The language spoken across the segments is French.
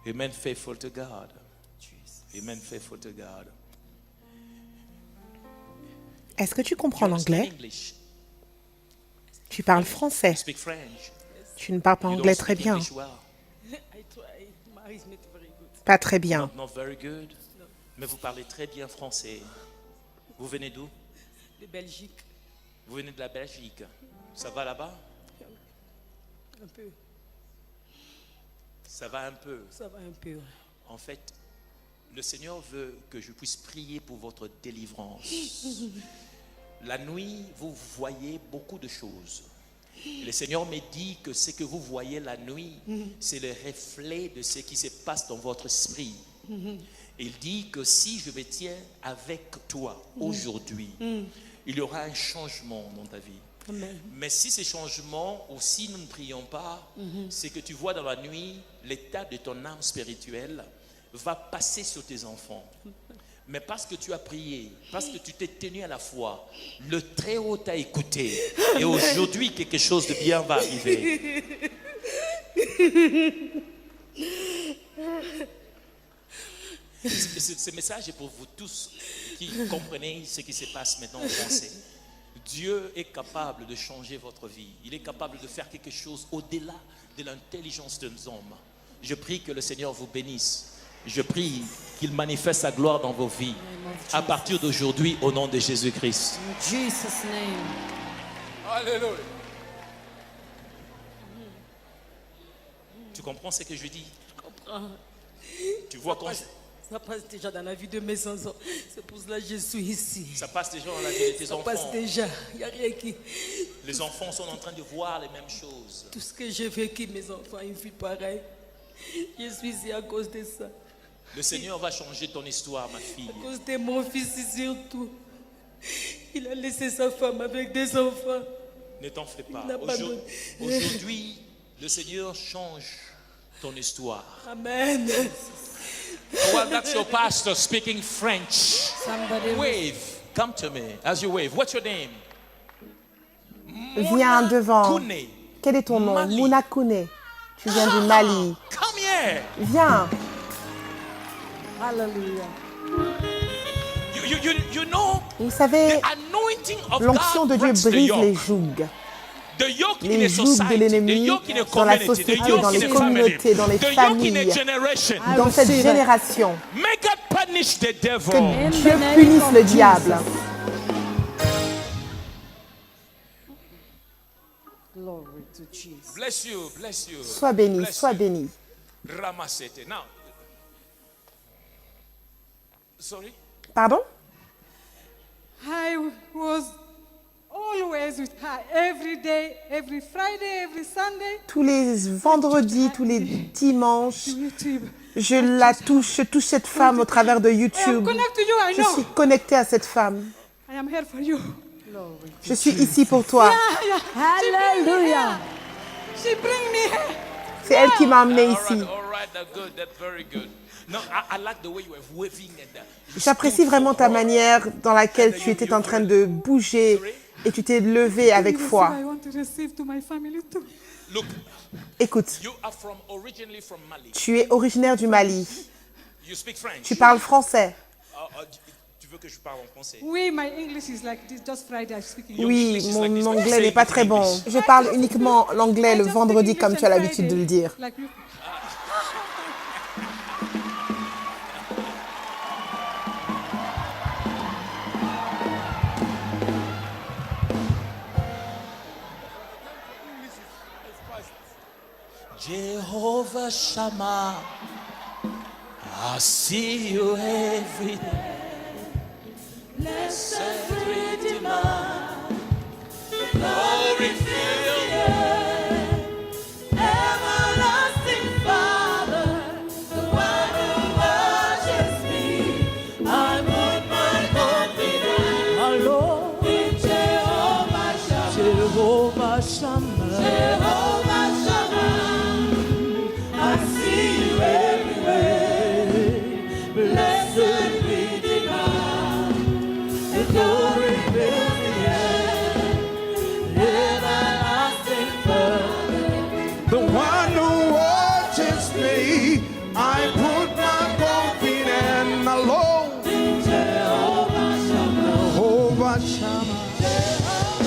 Amen, faithful to God. Amen, faithful to God. Est-ce que tu comprends l'anglais? Tu parles français. Speak French. Tu ne parles pas You anglais don't très speak bien. English well. Pas très bien. Not very good. Mais vous parlez très bien français. Vous venez d'où? De Belgique, Vous venez de la Belgique. Ça va là-bas? un peu. Ça va un peu. Ça va un peu. Ouais. En fait, le Seigneur veut que je puisse prier pour votre délivrance. La nuit, vous voyez beaucoup de choses. Et le Seigneur me dit que ce que vous voyez la nuit, c'est le reflet de ce qui se passe dans votre esprit. Il dit que si je me tiens avec toi aujourd'hui, il y aura un changement dans ta vie. Amen. Mais si ces changements, ou si nous ne prions pas, c'est que tu vois dans la nuit, l'état de ton âme spirituelle va passer sur tes enfants. Mais parce que tu as prié, parce que tu t'es tenu à la foi, le Très-Haut t'a écouté. Et aujourd'hui, quelque chose de bien va arriver. Ce message est pour vous tous qui comprenez ce qui se passe maintenant en français. Dieu est capable de changer votre vie. Il est capable de faire quelque chose au-delà de l'intelligence des hommes. Je prie que le Seigneur vous bénisse. Je prie qu'il manifeste sa gloire dans vos vies à partir d'aujourd'hui au nom de Jésus-Christ. In Jesus' name. Alléluia. Tu comprends ce que je dis? Je comprends. Tu vois quand Ça passe déjà dans la vie de mes enfants. C'est pour cela que je suis ici. ça passe déjà dans la vie de tes Ça enfants. passe déjà. Il n'y a rien qui... Les enfants sont en train de voir les mêmes choses. Tout ce que j'ai vécu, mes enfants, ils vivent pareil. Je suis ici à cause de ça. Le Seigneur va changer ton histoire, ma fille. À cause de mon fils surtout. Il a laissé sa femme avec des enfants. Ne t'en fais pas. Il n'a pas donné. Aujourd'hui, le Seigneur change ton histoire. Amen. Well, that's your pastor speaking French. Somebody Wave. Come to me as you wave. What's your name? Viens devant. Kune. Quel est ton nom? Mali. Mouna Kouné. Tu viens du Mali. Come here. Viens. Hallelujah. You know, Vous savez, the anointing of l'onction de God Dieu breaks the brise yoke. les jougs. The yoke in Les a jougs de society, the l'ennemi yoke in a dans la community, the société, yoke dans in les a communautés, family, dans les the yoke in familles, a generation. dans cette génération. Make God punish the devil. Que Dieu punisse le diable. Glory to Jesus. Bless you, bless you. Sois béni, Bless sois you. béni. Ramasete. Now, sorry? Pardon? I was always with her every day, every Friday, every Sunday. Tous les vendredis, tous les dimanches, YouTube. je touche cette femme au travers de I am YouTube. connected to you, I Je know. suis connectée à cette femme. I am here for you. Je suis ici pour toi. Hallelujah. She bring me here. C'est elle qui m'a amenée All ici. right, that's good, that's very good. No, I like the way you were waving and you J'apprécie stood vraiment for ta God. manière dans laquelle tu étais en train de bouger et tu t'es levé avec foi. I want to receive to my family too. Look, Écoute, you are originally from Mali. tu es originaire du Mali. You speak French. Tu parles français. Tu veux que je parle en français? Oui, my English is like this. Just Friday I speak English. Oui, mon anglais n'est pas très bon. Je parle uniquement l'anglais le vendredi comme tu as l'habitude de le dire. Like you. Jehovah Shammah, I see you every day. Blessed Redeemer, glory fill the earth. Everlasting Father, the one who washes me. I put my confidence in Jehovah Shammah. Jehovah Shammah. Jehovah Shammah. I see you everywhere. Blessed Redeemer, the glory fill the earth. Everlasting Father, The one who watches me, I put my confidence in the Lord. Jehovah Shammah.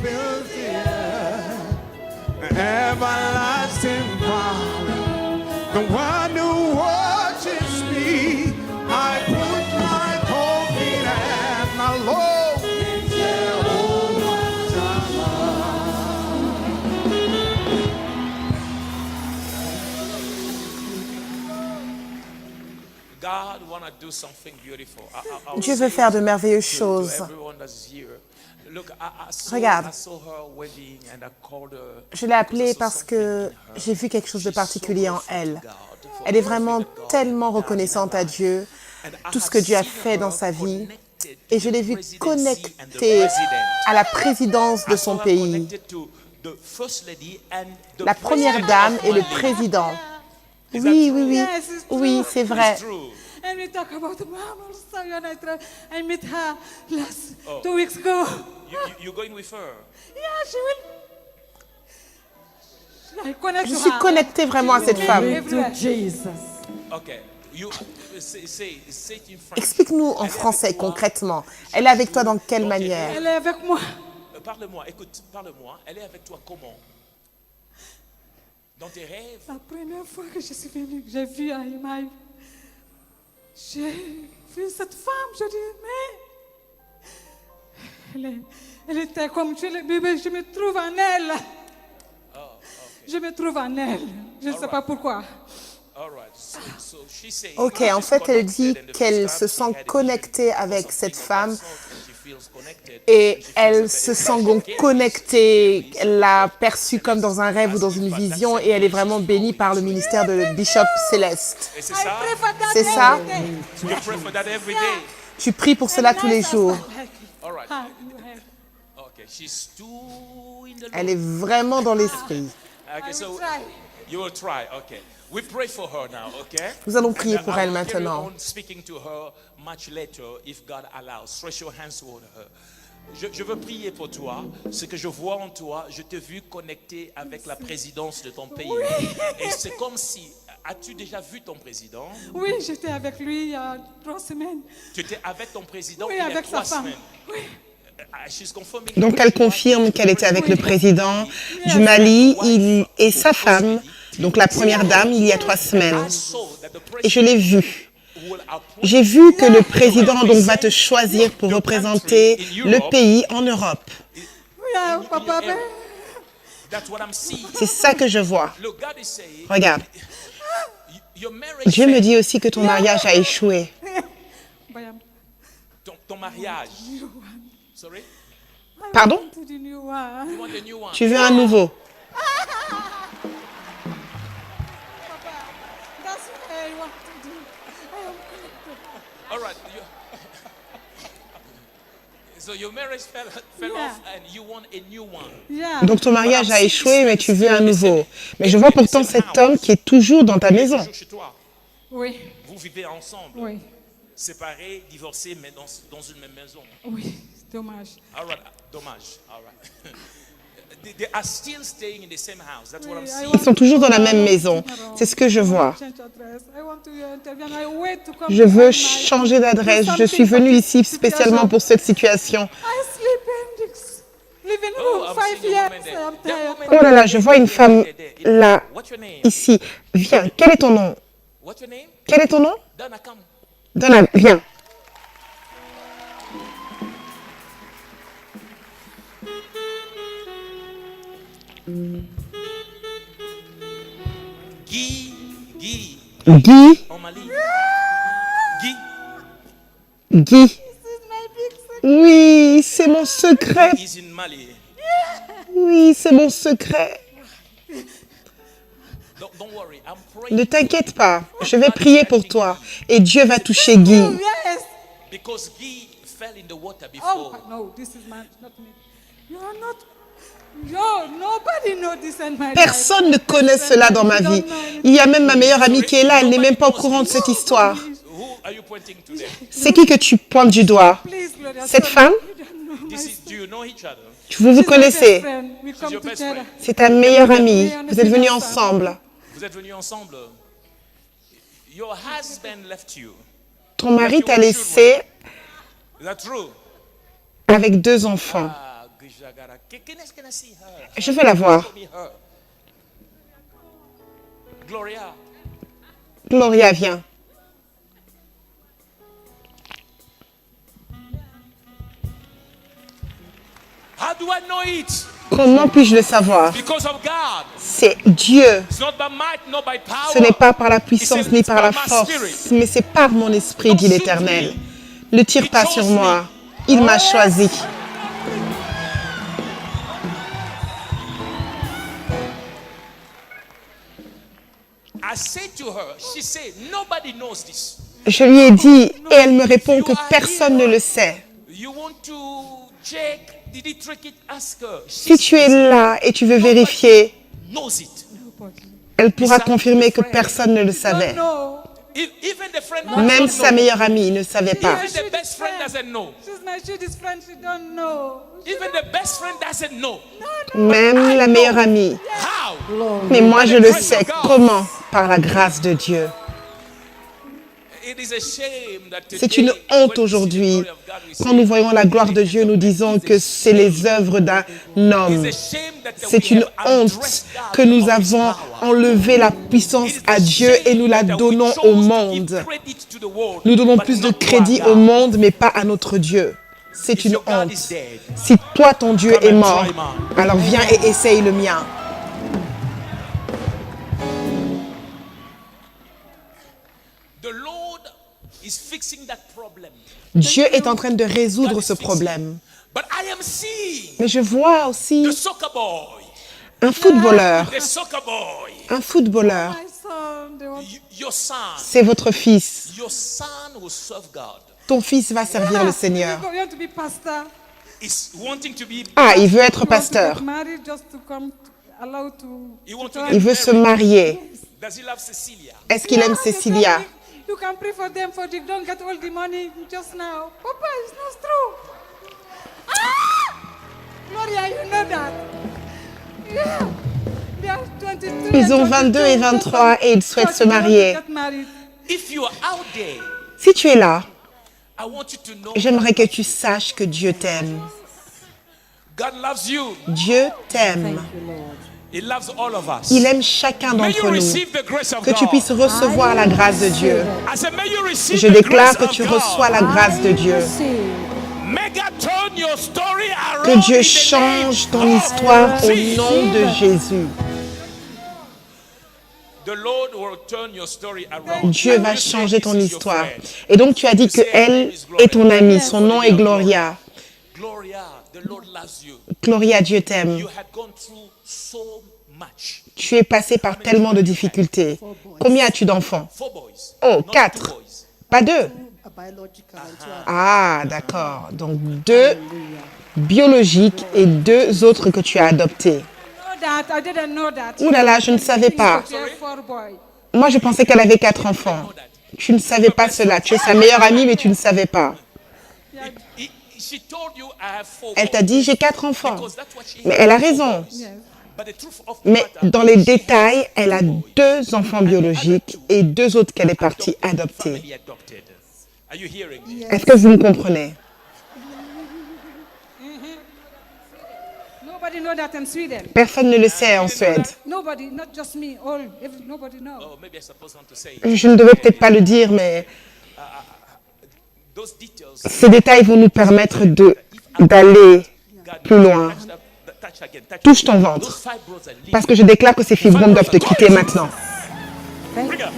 Fills the air, everlasting Father, the one who watches me. I put my confidence in the Lord, Jehovah God wanna do something beautiful. I Dieu veut faire de merveilleuses to choses. everyone that's here. Look, Regarde. I saw her wedding and I called her Je l'ai appelée because I saw parce something que in her. j'ai vu quelque chose de She's so particulier en grateful elle. to God for Elle est everything vraiment that God tellement has done in reconnaissante her à life. Dieu, And I tout ce have que Dieu a seen fait dans her sa vie. connected Et to je l'ai the vue presidency and the connectée president. à la présidence de I son saw her pays. connected to the first lady and the La première president dame of et le Mali. président. Is that Oui, true? oui, oui. Yes, it's true. Oui, c'est vrai. It's true. And we talk about the mom also, and I met her last Oh. 2 weeks ago. You're going with her. Yeah, she will. I connect Je to suis her. connectée vraiment à cette femme. Everywhere. Okay. You say it in French. Explique-nous en français concrètement. Elle est avec toi dans quelle manière? Elle est avec moi. Parle-moi, écoute, parle-moi. Elle est avec toi comment? Dans tes rêves? La première fois que je suis venue, que j'ai vu Aïmaï, j'ai vu cette femme, je dis, mais elle était comme je me trouve en elle. Je me trouve en elle. Je ne sais pas pourquoi. All right. So she said, Ok, en fait, elle dit qu'elle se sent connectée avec cette femme et elle se sent donc connectée. Elle l'a perçue comme dans un rêve ou dans une vision et elle est vraiment bénie par le ministère de Bishop Céleste. Et c'est I ça? pray for that C'est ça? every day. You pray for that every day. Tu pries pour cela tous les jours. All right. Ah, you have. Okay. She's too in the Elle est vraiment dans l'esprit. Okay, I so will try. you will try. Okay. We pray for her now, okay? Nous allons prier And pour I elle will carry maintenant. on speaking to her much later if God allows. Stretch your hands toward her. Je veux prier pour toi. Ce que je vois en toi, je t'ai vu connecté avec la présidence de ton pays. Et c'est comme si, as-tu déjà vu ton président? Oui, j'étais avec lui il y a 3 semaines. Tu étais avec ton président Oui, il y a avec 3 sa femme. semaines. Oui. She's confirming Donc that elle you are confirme qu'elle était avec le president président du Mali et sa femme, donc la première dame, il y a 3 semaines. I saw that the Et je l'ai vu. will appoint J'ai vu que le président donc va te choisir pour représenter le pays en Europe. Oui, papa, ben, That's what I'm seeing. C'est ça que je vois. Look, God is saying, Regarde, your marriage Dieu me failed. dit aussi que ton mariage a échoué. Bayam. Ton mariage. Sorry? Pardon? To the new one. You want a new one? Tu veux un nouveau? Papa, that's what I want to do. I am connected. All right. So your marriage fell Yeah. off and you want a new one. Yeah. Donc ton mariage a échoué, mais tu veux un nouveau. Mais je vois pourtant cet homme qui est toujours dans ta maison. Toujours chez toi. Oui, Vous vivez ensemble. oui, Séparés, divorcés, mais dans une même maison. oui, c'est dommage. All right. Dommage. All right. They are still staying in the same house. That's what I'm Oui, I seeing. Ils sont toujours dans la même maison. C'est ce que je vois. Change address. I want to intervene. I wait to come Je to veux my- changer d'adresse. do Je suis something venue for ici this spécialement situation. pour cette situation. I sleep in this living Oh, room I'm 5 seeing a years. woman there. I'm That tired. woman Oh là là, je vois une femme là, What's your name? ici. Viens, quel est ton nom? What's your name? Quel est ton nom? Donna, come. Donna, viens. Guy, Guy, en Mali. Guy, Guy. This is my big secret. Oui, c'est mon secret. is in Mali. Oui, c'est mon secret. Don't worry, I'm praying Ne t'inquiète pas, je vais prier pour toi et Dieu va toucher Guy. Yes. because Guy fell in the water Oh before. no, this is not me. You are not. Yo, nobody know this in my life. Personne ne connaît cela dans ma vie. Il y a même ma meilleure amie qui est là, elle n'est même pas au courant de cette histoire. Who are you pointing to there? C'est qui que tu pointes du doigt? Please, Lord, Cette femme, Do you know each other? vous vous connaissez. We come your best together. C'est ta meilleure amie. Vous êtes venus ensemble. Vous êtes venus ensemble. Your husband left you. Ton mari t'a laissé Is that true? avec 2 enfants. Ah, Gujagara. Can I see her? Je veux la voir. Show me her. Gloria. Gloria, viens. How do I know it? Comment puis-je le savoir? Because of God. C'est Dieu. It's not by might, not by power. Ce n'est pas par la puissance ni par la force, mais c'est par mon esprit, dit l'Éternel. Ne tire pas sur moi. Il m'a choisi. I said to her, she said, nobody knows this. Je lui ai dit, et elle me répond que personne ne le sait. You want to check? Did he trick it? Ask her. Si tu es là et tu veux vérifier, Knows it. elle pourra confirmer que personne ne le savait. No. Even the friend Même doesn't sa know. meilleure amie ne savait pas. Even the best friend doesn't know. She's my sweetest friend. She don't know. Even the best friend doesn't know. Même la meilleure amie. How? Mais moi, je le sais. Comment? Par la grâce de Dieu. It is a shame that C'est today, une honte when we see the aujourd'hui. glory of God, we Quand say, nous voyons la gloire de Dieu, nous disons que c'est les œuvres d'un homme. it's a shame that C'est we une have honte undressed God que nous of His avons power. enlevé la puissance It is a à Dieu et nous la shame that we donnons chose au to give monde. credit to the world, Nous donnons but plus de not to crédit our au God. monde, mais pas à notre Dieu. C'est If une your God honte. is dead, Si toi, ton Dieu come est and mort, try mine. alors viens et essaye le mien. The Lord is fixing that problem. Dieu est en train de résoudre ce problème. But I am seeing Mais je vois aussi the soccer boy, un footballeur. the soccer boy, Un footballeur. My son, they want your son. C'est votre fils. Your son will serve God. Ton fils va servir le Seigneur. You want to be pastor. Is wanting to be. Ah, il veut être You want to pasteur. get married just to come, allowed to. He want to Il get veut se married. marier. Does he love Cecilia? Est-ce qu'il aime Yeah, Cecilia? You can pray for them for they don't get all the money just now. Papa, it's not true. Ah! Gloria, you know that. Yeah. They are 23 Ils ont and 22 et 23 et ils souhaitent se marier. Get married. If you are out there, Si tu es là, I want you to know j'aimerais que tu saches que Dieu t'aime. God loves you. Dieu t'aime. He loves all of us. Il aime chacun May you d'entre nous. receive the grace of Que tu God. puisses recevoir la grâce de Dieu. I said, may you receive Je the déclare grace que tu of God. reçois la grâce de Dieu. May God turn your story around Que Dieu in the change name ton of histoire au Jesus. nom de Jésus. The Lord will turn your story around. Dieu va You say changer this ton is your histoire. friend. Et donc tu as dit que elle est ton amie. Son nom est Gloria. Gloria, the Lord loves you. Gloria, Dieu t'aime. You had gone through so much. Tu es passé par tellement de difficultés. Combien as-tu d'enfants? 4 boys. Oh, not 4. 2 boys. Pas 2. A biological and two are Ah, d'accord. Donc 2 biologiques et 2 autres que tu as adoptés. Know that. I didn't know that. Ouh là là, je ne savais pas. She has 4 boys. Moi, je pensais qu'elle avait 4 enfants. Tu ne savais pas cela. Tu es sa meilleure amie, mais tu ne savais pas. She told you I have 4 Elle boys. t'a dit, j'ai 4 enfants. Because that's what she Mais had, elle a 4 raison. boys. But the truth of the Mais matter, dans les she détails, has elle a 2 boys. 2 enfants biologiques et 2 autres qu'elle est partie adopter. Family adopted. Are you hearing me? Est-ce que vous me comprenez? Nobody know that in Sweden. Personne ne le sait en Suède. Nobody, not just me. All, nobody know. Oh, maybe I suppose not to say. Je ne devais peut-être pas le dire, mais Those details. ces détails vont nous permettre d'aller plus loin. Touch again. Touche ton ventre. Those fibroids are leaving. Parce que je déclare que ces fibromes doivent te quitter maintenant. Bring up.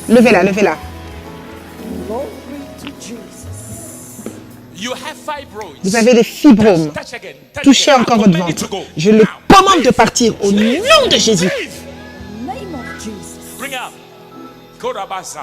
Levez-la, levez-la. glory to Jesus. You have fibroids. Vous avez des fibromes. Touch again. Touch Touchez again. encore I votre command it to ventre. go. Je le Now. commande de partir au nom de Jésus. Leave. Name of Jesus. Bring up. Korabasa.